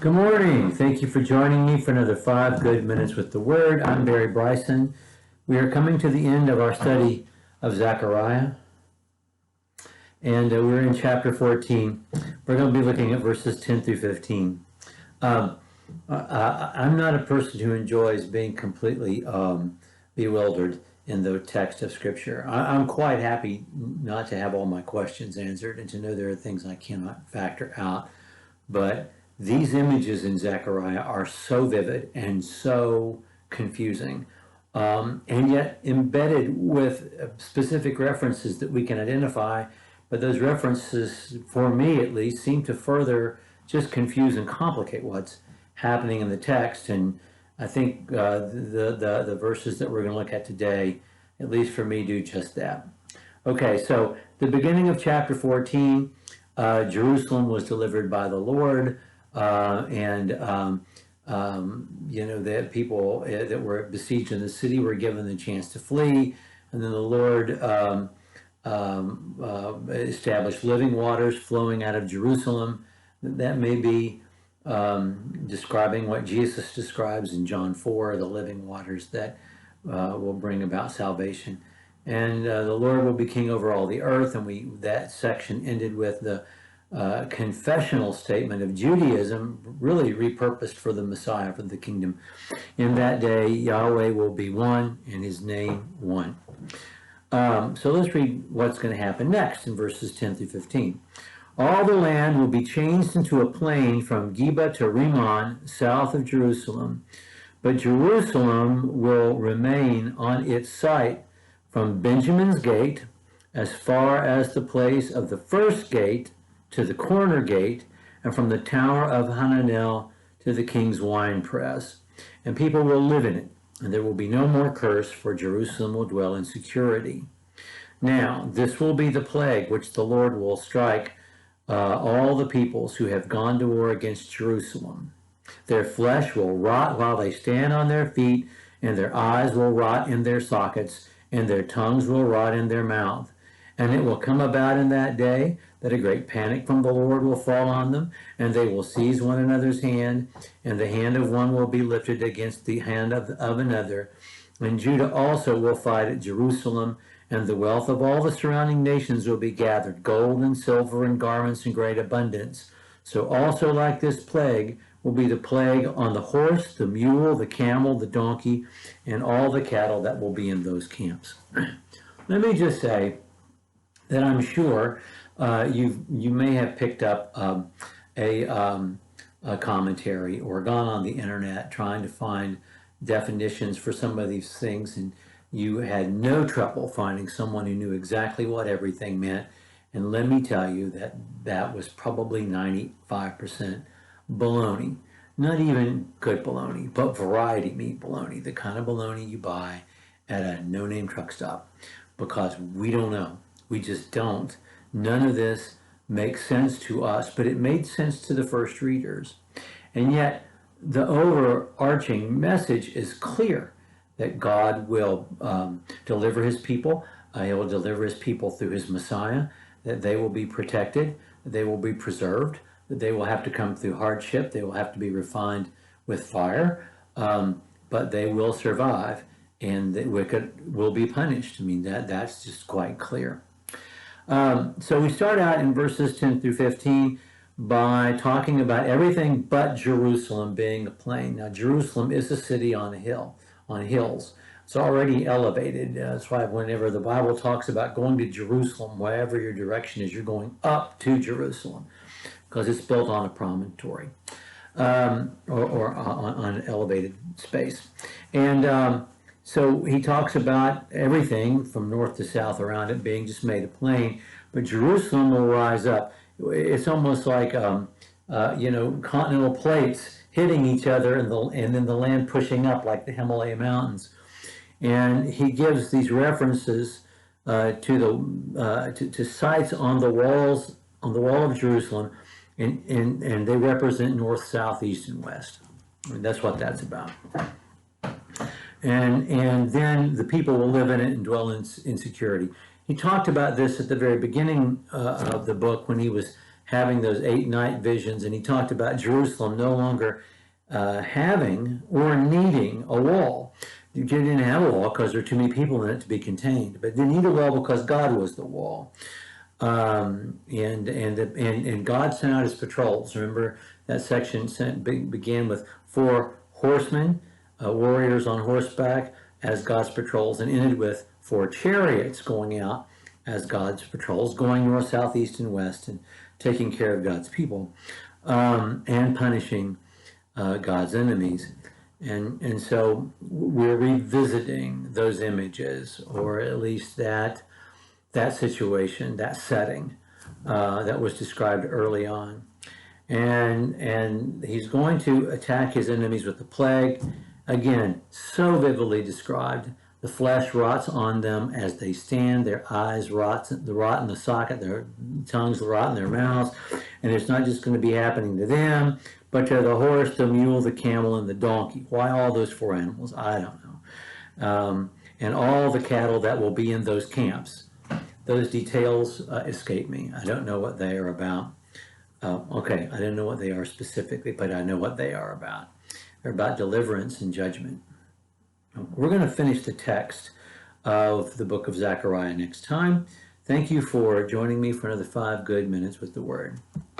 Good morning. Thank you for joining me for another 5 good minutes with the Word. I'm Barry Bryson. We are coming to the end of our study of Zechariah, and we're in chapter 14. We're going to be looking at verses 10 through 15. I'm not a person who enjoys being completely bewildered in the text of Scripture. I'm quite happy not to have all my questions answered and to know there are things I cannot factor out, but these images in Zechariah are so vivid and so confusing, and yet embedded with specific references that we can identify. But those references, for me at least, seem to further just confuse and complicate what's happening in the text. And I think the verses that we're going to look at today, at least for me, do just that. Okay, so the beginning of chapter 14, Jerusalem was delivered by the Lord. The people that were besieged in the city were given the chance to flee, and then the Lord established living waters flowing out of Jerusalem. That may be describing what Jesus describes in John 4, the living waters that will bring about salvation. And the Lord will be king over all the earth, and that section ended with the confessional statement of Judaism, really repurposed for the Messiah, for the kingdom. In that day, Yahweh will be one, and his name one. So let's read what's going to happen next in verses 10 through 15. All the land will be changed into a plain from Geba to Rimmon, south of Jerusalem. But Jerusalem will remain on its site from Benjamin's gate as far as the place of the first gate to the corner gate, and from the tower of Hananel to the king's wine press. And people will live in it, and there will be no more curse, for Jerusalem will dwell in security. Now, this will be the plague which the Lord will strike all the peoples who have gone to war against Jerusalem. Their flesh will rot while they stand on their feet, and their eyes will rot in their sockets, and their tongues will rot in their mouth. And it will come about in that day that a great panic from the Lord will fall on them, and they will seize one another's hand, and the hand of one will be lifted against the hand of another. And Judah also will fight at Jerusalem, and the wealth of all the surrounding nations will be gathered, gold and silver and garments in great abundance. So also like this plague will be the plague on the horse, the mule, the camel, the donkey, and all the cattle that will be in those camps. Let me just say that I'm sure you may have picked up a commentary or gone on the internet trying to find definitions for some of these things, and you had no trouble finding someone who knew exactly what everything meant. And let me tell you that was probably 95% baloney. Not even good baloney, but variety meat baloney, the kind of baloney you buy at a no-name truck stop, because we don't know. We just don't. None of this makes sense to us, but it made sense to the first readers. And yet, the overarching message is clear, that God will deliver his people. He will deliver his people through his Messiah, that they will be protected, that they will be preserved, that they will have to come through hardship, they will have to be refined with fire, but they will survive, and the wicked will be punished. I mean, that's just quite clear. So we start out in verses 10 through 15 by talking about everything but Jerusalem being a plain. Now, Jerusalem is a city on a hill, on hills. It's already elevated. That's why whenever the Bible talks about going to Jerusalem, wherever your direction is, you're going up to Jerusalem, because it's built on a promontory or on an elevated space. And so he talks about everything from north to south around it being just made a plain, but Jerusalem will rise up. It's almost like, continental plates hitting each other, and then the land pushing up like the Himalaya mountains. And he gives these references to sites on the walls, on the wall of Jerusalem, and they represent north, south, east, and west. I mean, that's what that's about. And then the people will live in it and dwell in security. He talked about this at the very beginning of the book when he was having those 8 night visions, and he talked about Jerusalem no longer having or needing a wall. You didn't have a wall because there are too many people in it to be contained, but they need a wall because God was the wall. And God sent out his patrols. Remember that section began with 4 horsemen, warriors on horseback as God's patrols, and ended with 4 chariots going out as God's patrols, going north, south, east, and west, and taking care of God's people, and punishing God's enemies. And so we're revisiting those images, or at least that situation, that setting that was described early on. And he's going to attack his enemies with the plague. Again, so vividly described. The flesh rots on them as they stand. Their eyes rot in the socket. Their tongues rot in their mouths. And it's not just going to be happening to them, but to the horse, the mule, the camel, and the donkey. Why all those 4 animals? I don't know. And all the cattle that will be in those camps. Those details escape me. I don't know what they are about. Okay, I don't know what they are specifically, but I know what they are about. They're about deliverance and judgment. We're going to finish the text of the book of Zechariah next time. Thank you for joining me for another 5 good minutes with the Word.